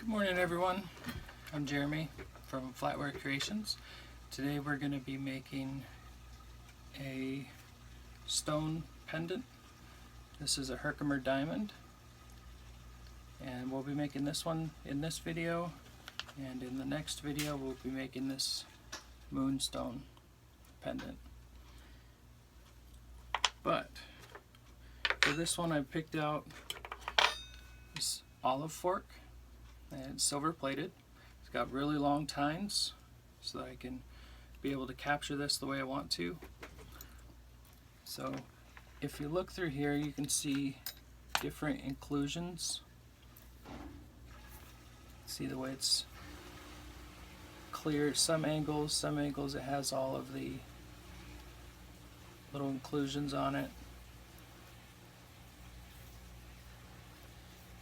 Good morning, everyone. I'm Jeremy from Flatware Creations. Today we're going to be making a stone pendant. This is a Herkimer diamond, and we'll be making this one in this video, and in the next video we'll be making this moonstone pendant. But for this one I picked out this olive fork, and it's silver plated. It's got really long tines so that I can be able to capture this the way I want to. So if you look through here, you can see different inclusions. See the way it's clear. Some angles it has all of the little inclusions on it.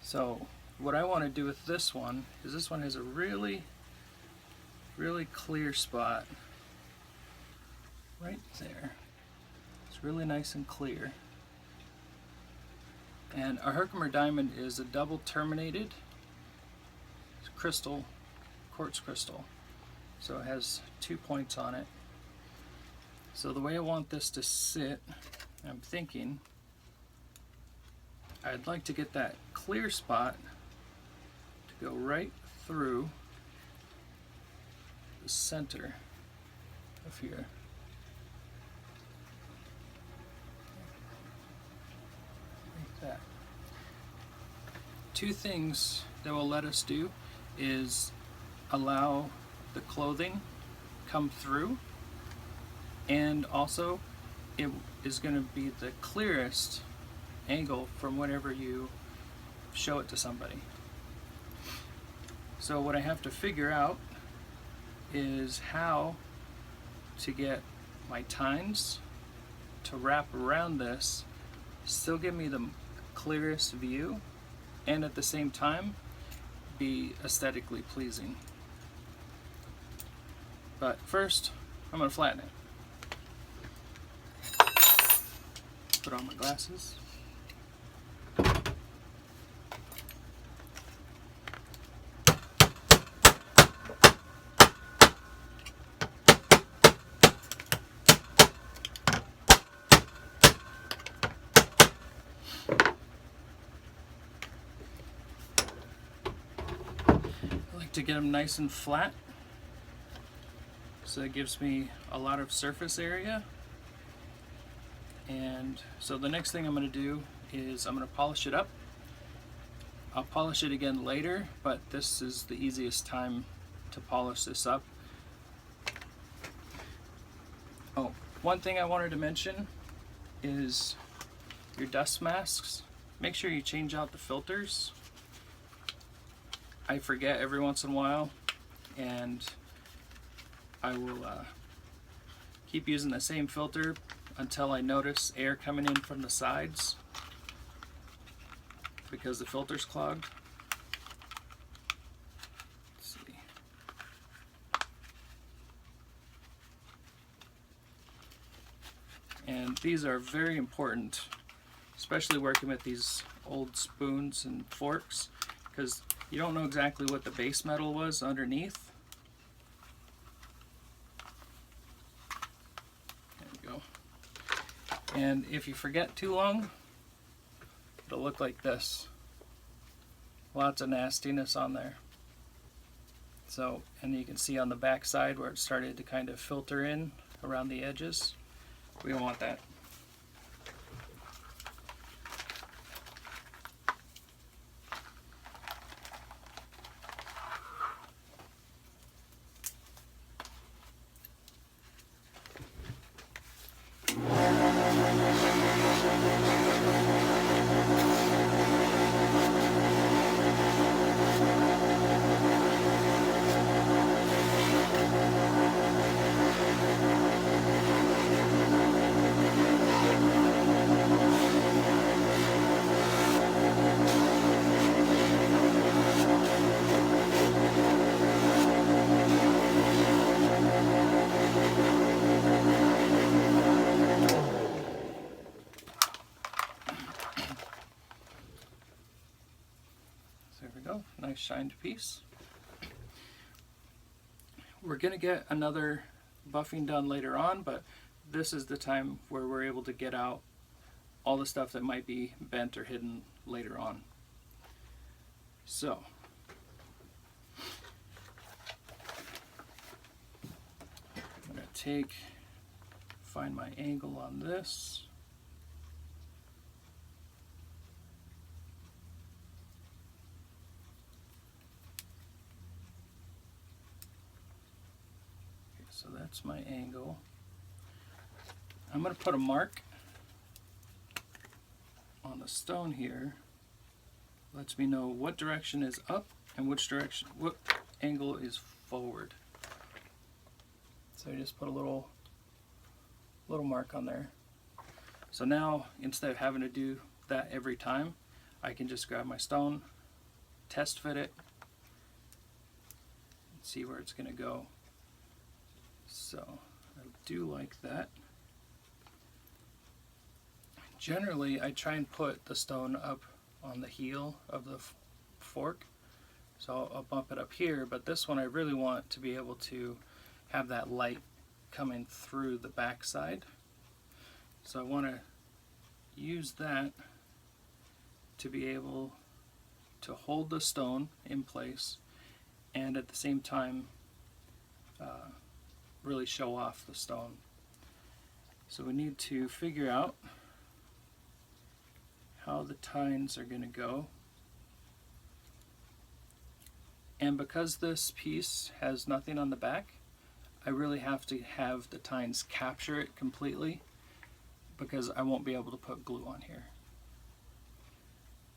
So what I want to do with this one is this one has a really clear spot right there. It's really nice and clear. And a Herkimer diamond is a double terminated crystal, quartz crystal. So it has 2 points on it. So the way I want this to sit, I'm thinking I'd like to get that clear spot to go right through the center of here. Like that. Two things that will let us do is allow the clothing come through, and also it is going to be the clearest angle from whenever you show it to somebody. So what I have to figure out is how to get my tines to wrap around this, still give me the clearest view, and at the same time be aesthetically pleasing. But first, I'm going to flatten it. Put on my glasses. To get them nice and flat, so it gives me a lot of surface area. And so the next thing I'm going to do is I'm going to polish it up. I'll polish it again later, but this is the easiest time to polish this up. Oh, one thing I wanted to mention is your dust masks. Make sure you change out the filters. I forget every once in a while, and I will keep using the same filter until I notice air coming in from the sides because the filter's clogged. Let's see. And these are very important, especially working with these old spoons and forks, because you don't know exactly what the base metal was underneath. There we go. And if you forget too long, it'll look like this. Lots of nastiness on there. So, and you can see on the back side where it started to kind of filter in around the edges. We don't want that. nice shined piece. We're going to get another buffing done later on, but this is the time where we're able to get out all the stuff that might be bent or hidden later on. So, I'm going to find my angle on this. Okay, so that's my angle. I'm going to put a mark on the stone here. Lets me know what direction is up and what angle is forward. So I just put a little mark on there. So now, instead of having to do that every time, I can just grab my stone, test fit it, and see where it's going to go. So I do like that. Generally, I try and put the stone up on the heel of the fork, so I'll bump it up here, but this one I really want to be able to have that light coming through the back side. So I want to use that to be able to hold the stone in place and at the same time really show off the stone. So we need to figure out how the tines are going to go. And because this piece has nothing on the back, I really have to have the tines capture it completely because I won't be able to put glue on here.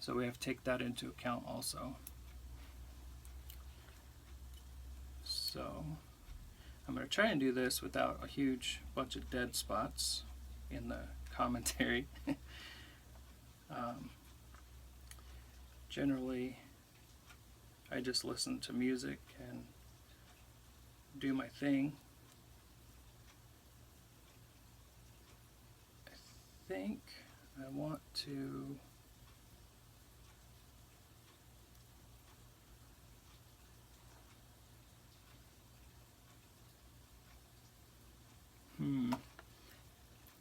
So we have to take that into account also. So I'm going to try and do this without a huge bunch of dead spots in the commentary. Generally, I just listen to music and do my thing. I think I want to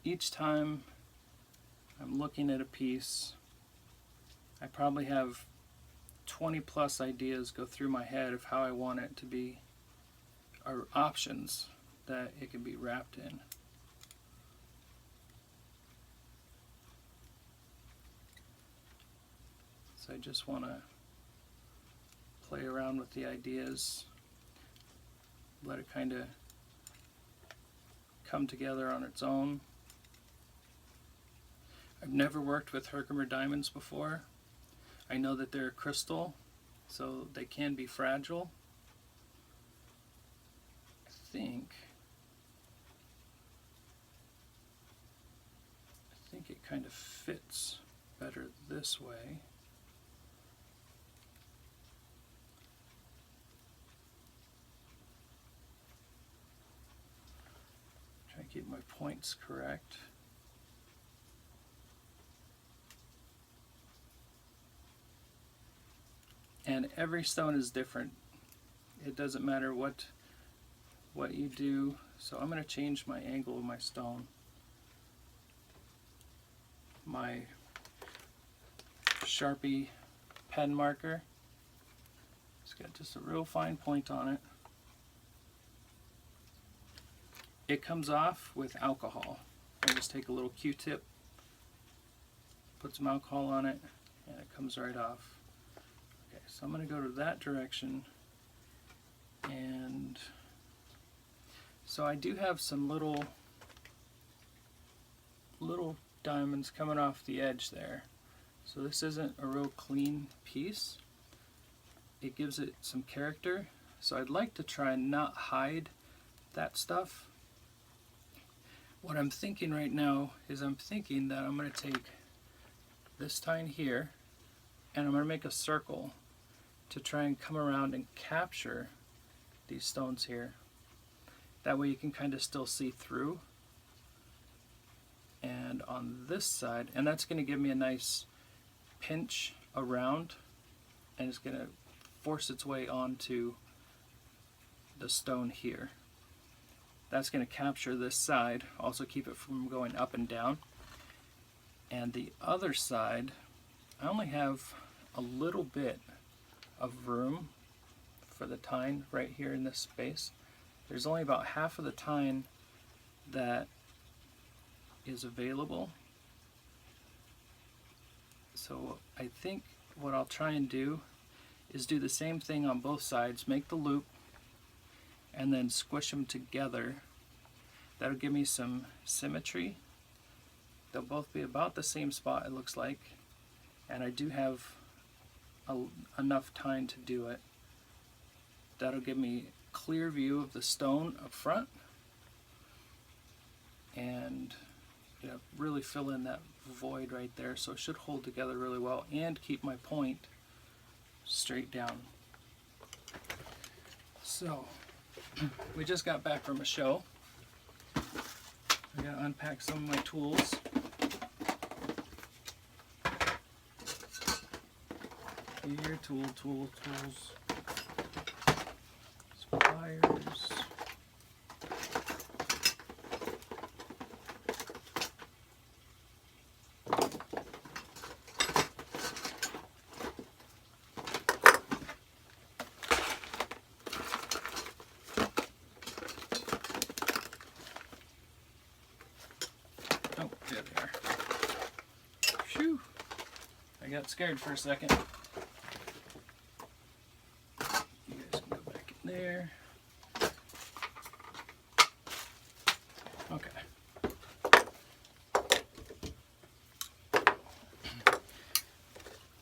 each time I'm looking at a piece, I probably have 20 plus ideas go through my head of how I want it to be, or options that it can be wrapped in. So I just want to play around with the ideas, let it kind of come together on its own. I've never worked with Herkimer diamonds before. I know that they're crystal, so they can be fragile. I think it kind of fits better this way. Try to keep my points correct. And every stone is different. It doesn't matter what you do. So I'm going to change my angle of my stone. My Sharpie pen marker, it's got just a real fine point on it. It comes off with alcohol. I just take a little Q-tip, put some alcohol on it, and it comes right off. Okay, so I'm going to go to that direction, and so I do have some little diamonds coming off the edge there. So this isn't a real clean piece. It gives it some character. So I'd like to try and not hide that stuff. What I'm thinking right now is I'm thinking that I'm going to take this tine here and I'm going to make a circle to try and come around and capture these stones here. That way you can kind of still see through. And on this side, and that's going to give me a nice pinch around, and it's going to force its way onto the stone here. That's going to capture this side, also keep it from going up and down. And the other side, I only have a little bit of room for the tine right here in this space. There's only about half of the tine that is available. So I think what I'll try and do is do the same thing on both sides, make the loop, and then squish them together. That'll give me some symmetry. They'll both be about the same spot, it looks like, and I do have enough time to do it. That'll give me a clear view of the stone up front, and really fill in that void right there, so it should hold together really well and keep my point straight down. So we just got back from a show. I gotta unpack some of my tools. Here, tools. Pliers. Oh, there they are. Phew! I got scared for a second. You guys can go back in there. Okay.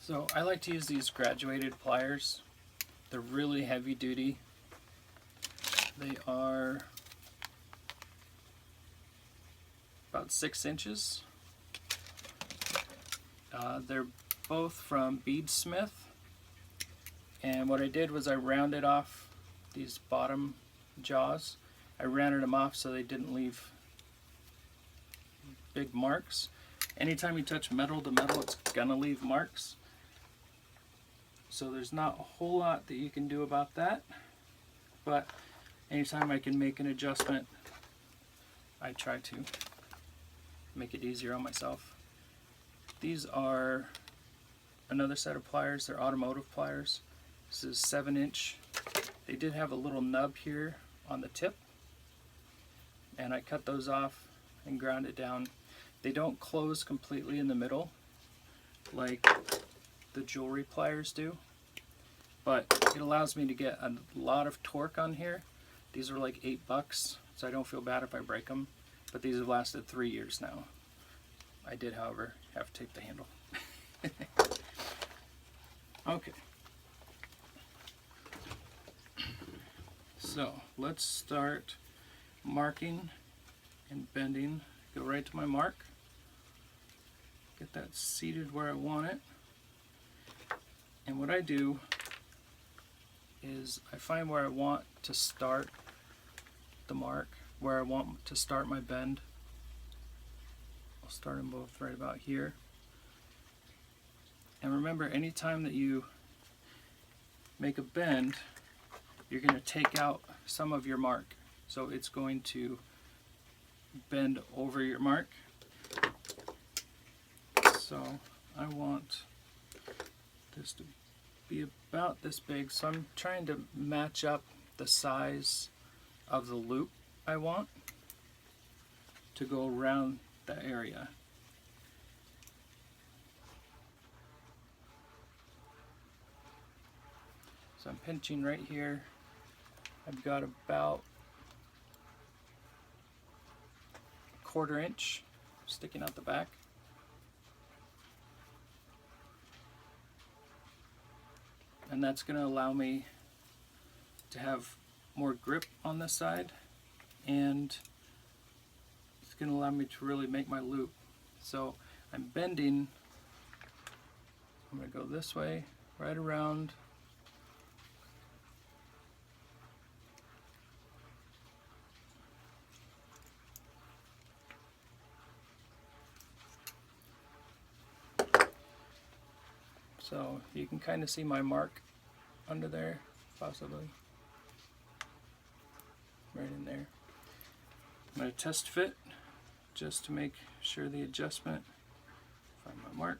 So I like to use these graduated pliers. They're really heavy duty. They are about 6 inches. They're both from Beadsmith, and what I did was I rounded off these bottom jaws. I rounded them off so they didn't leave big marks. Anytime you touch metal to metal, it's gonna leave marks. So there's not a whole lot that you can do about that, but anytime I can make an adjustment, I try to make it easier on myself. These are another set of pliers. They're automotive pliers. This is 7-inch. They did have a little nub here on the tip, and I cut those off and ground it down. They don't close completely in the middle like the jewelry pliers do, but it allows me to get a lot of torque on here. These are like $8, so I don't feel bad if I break them, but these have lasted 3 years now. I did, however, have to tape the handle. Okay. So let's start marking and bending. Go right to my mark. Get that seated where I want it. And what I do is I find where I want to start the mark, where I want to start my bend. I'll start them both right about here. And remember, anytime that you make a bend, you're going to take out some of your mark. So it's going to bend over your mark. So I want this to be about this big. So I'm trying to match up the size of the loop I want to go around the area. So I'm pinching right here. I've got about 1/4 inch sticking out the back. And that's going to allow me to have more grip on this side, and it's going to allow me to really make my loop. So I'm bending. I'm going to go this way, right around. So you can kind of see my mark under there, possibly. Right in there. I'm going to test fit just to make sure the adjustment. Find my mark.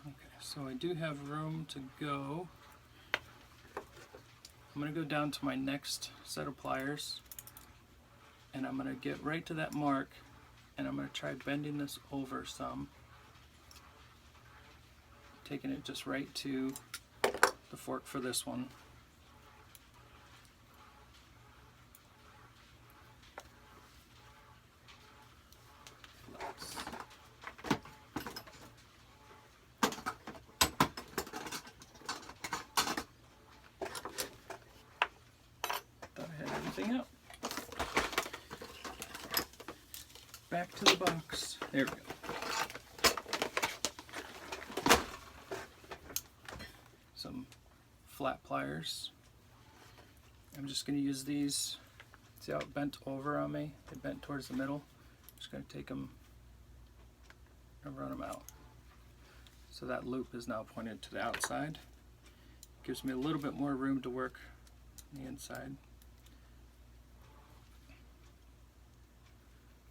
Okay, so I do have room to go. I'm going to go down to my next set of pliers, and I'm going to get right to that mark, and I'm going to try bending this over some, taking it just right to the fork for this one. Thought I had everything out. Back to the box. There we go. Some flat pliers. I'm just going to use these. See how it bent over on me? It bent towards the middle. I'm just going to take them and run them out. So that loop is now pointed to the outside. Gives me a little bit more room to work on the inside.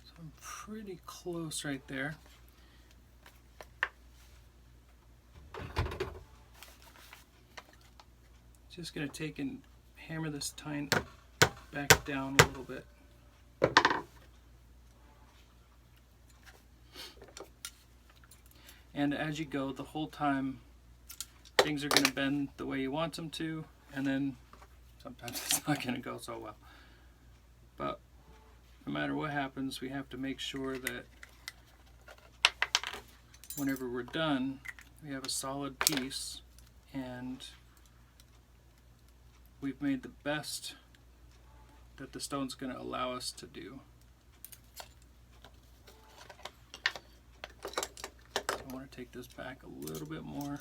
So I'm pretty close right there. Just going to take and hammer this tine back down a little bit. And as you go, the whole time, things are going to bend the way you want them to, and then sometimes it's not going to go so well. But no matter what happens, we have to make sure that whenever we're done, we have a solid piece, and we've made the best that the stone's going to allow us to do. So I want to take this back a little bit more.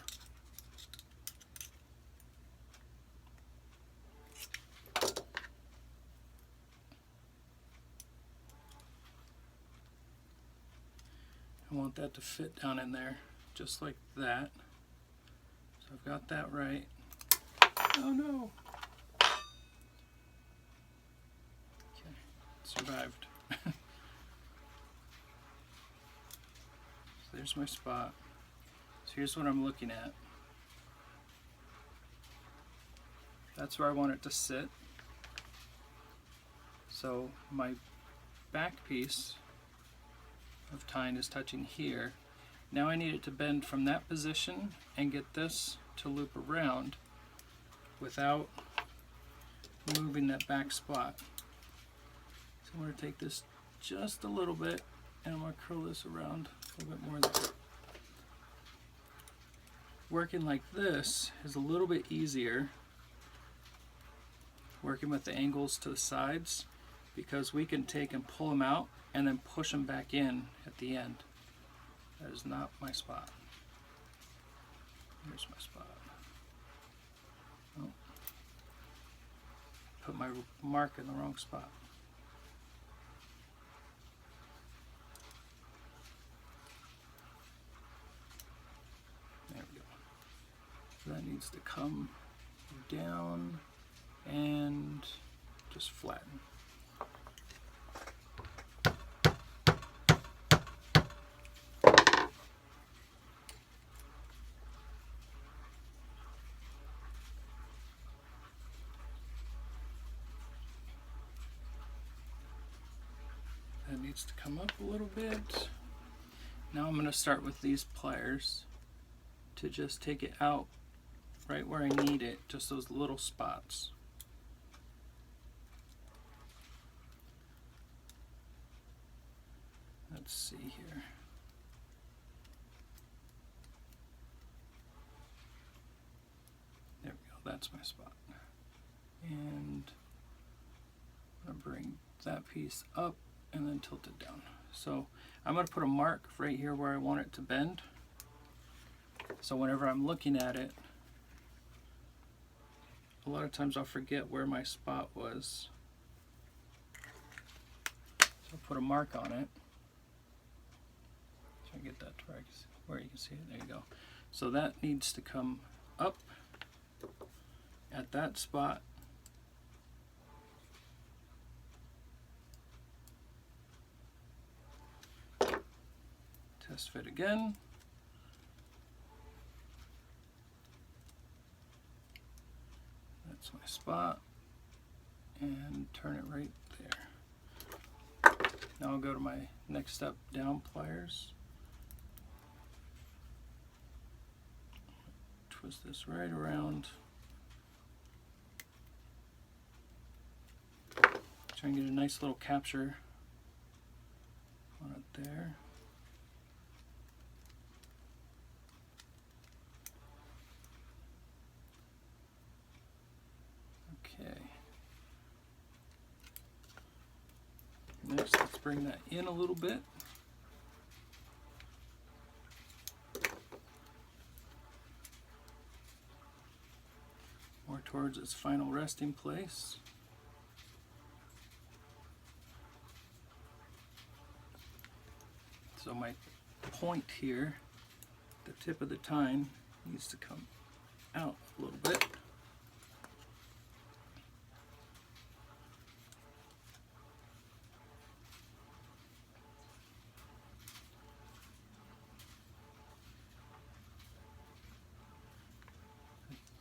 I want that to fit down in there, just like that. So I've got that right. Oh no! Okay, survived. So there's my spot. So here's what I'm looking at. That's where I want it to sit. So my back piece of tine is touching here. Now I need it to bend from that position and get this to loop around without moving that back spot. So I'm going to take this just a little bit and I'm going to curl this around a little bit more there. Working like this is a little bit easier, working with the angles to the sides, because we can take and pull them out and then push them back in at the end. That is not my spot. Here's my spot. Oh. Put my mark in the wrong spot. There we go. So that needs to come down and just flatten. That needs to come up a little bit. Now I'm going to start with these pliers to just take it out right where I need it, just those little spots. Let's see here. There we go, that's my spot. And I'm going to bring that piece up and then tilt it down. So I'm going to put a mark right here where I want it to bend. So whenever I'm looking at it, a lot of times I'll forget where my spot was. put a mark on it. Try to get that to where you can see it. There you go. So that needs to come up at that spot. Test fit again. That's my spot. And turn it right there. Now I'll go to my next step, down pliers. Twist this right around. Try and get a nice little capture on it there. Okay. Next, let's bring that in a little bit. More towards its final resting place. So my point here, the tip of the tine, needs to come out a little bit.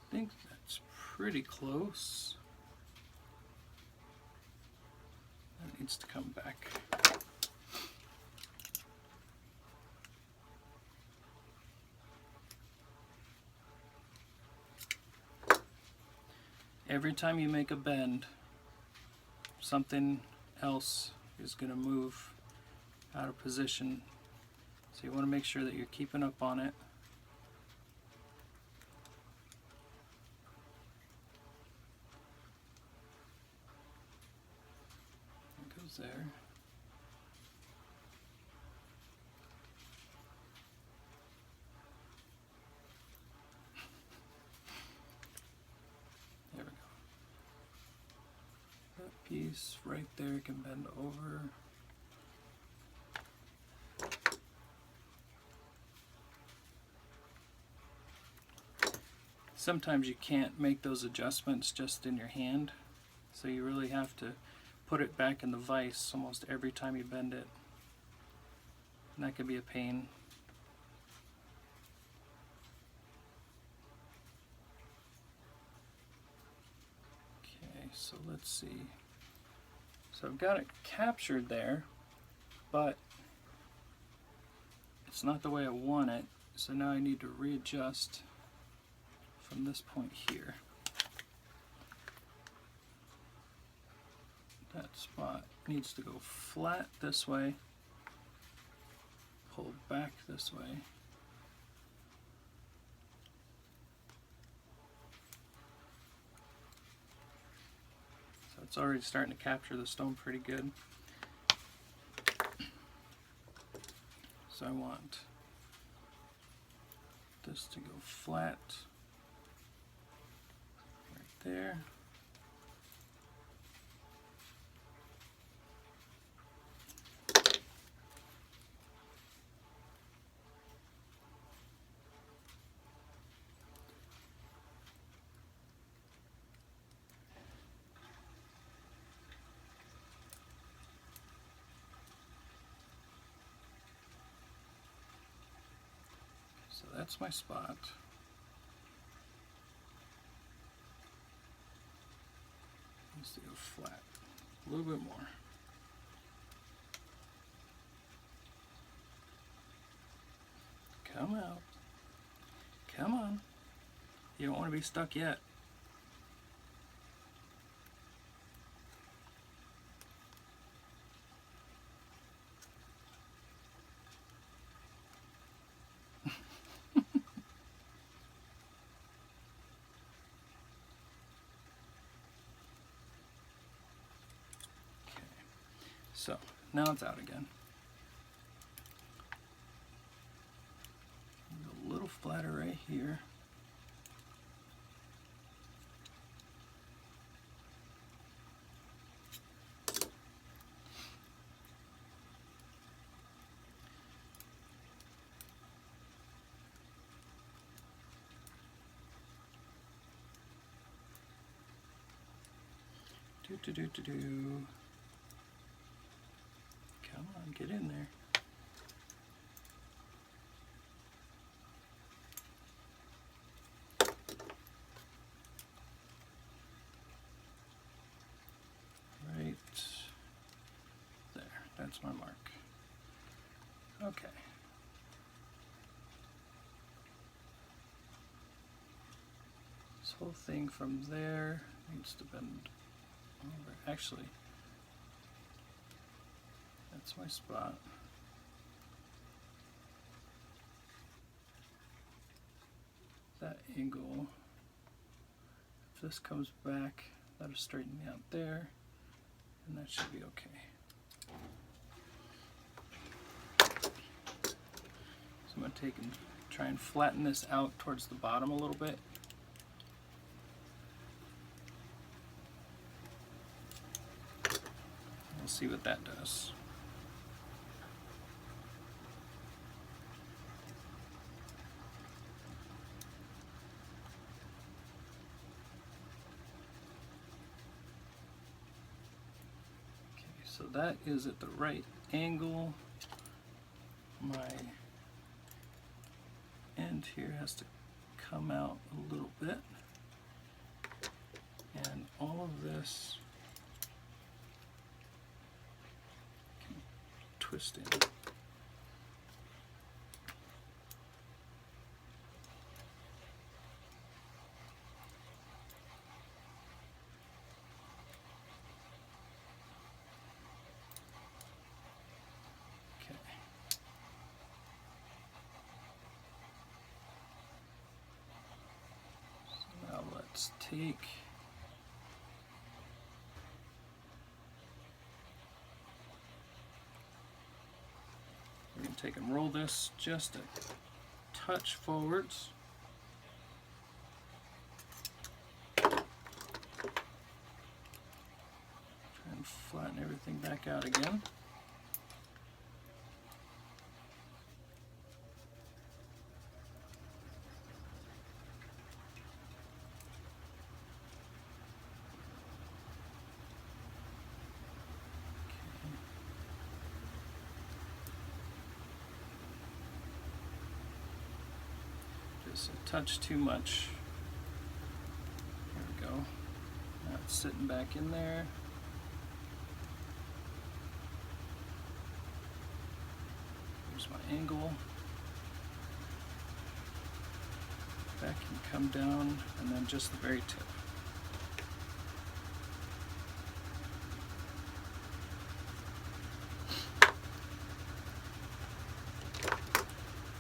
I think that's pretty close. That needs to come back. Every time you make a bend, something else is going to move out of position. So you want to make sure that you're keeping up on it. It goes there. There we go. That piece right there can bend over. Sometimes you can't make those adjustments just in your hand, so you really have to put it back in the vise almost every time you bend it. And that can be a pain. Okay, so let's see. So I've got it captured there, but it's not the way I want it, so now I need to readjust from this point here. That spot needs to go flat this way, pull back this way. So it's already starting to capture the stone pretty good. So I want this to go flat right there. So that's my spot. Needs to go flat a little bit more. Come out. Come on. You don't want to be stuck yet. So now it's out again. A little flatter right here. Do. Come on, get in there. Right there, that's my mark. Okay. This whole thing from there needs to bend over. Actually, that's my spot. That angle, if this comes back, that'll straighten me out there, and that should be okay. So I'm going to take and try and flatten this out towards the bottom a little bit. We'll see what that does. So that is at the right angle. My end here has to come out a little bit. And all of this can twist in. Let's take we're going to take and roll this just a touch forwards. Try and flatten everything back out again. Just a touch too much. There we go. Now it's sitting back in there. Here's my angle. That can come down, and then just the very tip.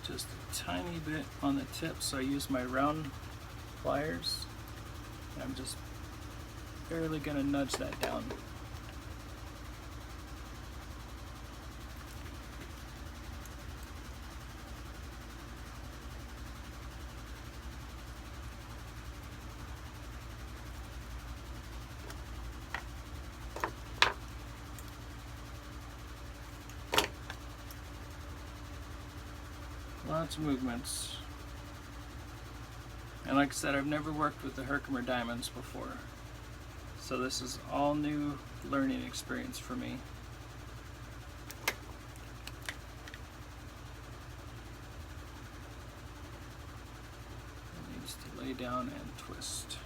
Just a tiny bit on the tip, so I use my round pliers. I'm just barely going to nudge that down. Lots of movements. And like I said, I've never worked with the Herkimer diamonds before. So this is all new learning experience for me. It needs to lay down and twist.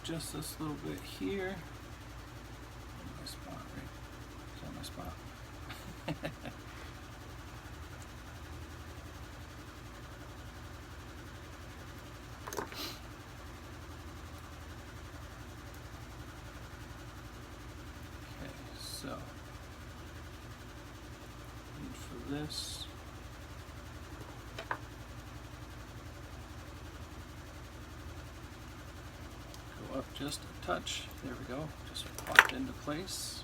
Just this little bit here. My spot, right? Is that my spot? Okay, so and for this. Up just a touch. There we go. Just popped into place.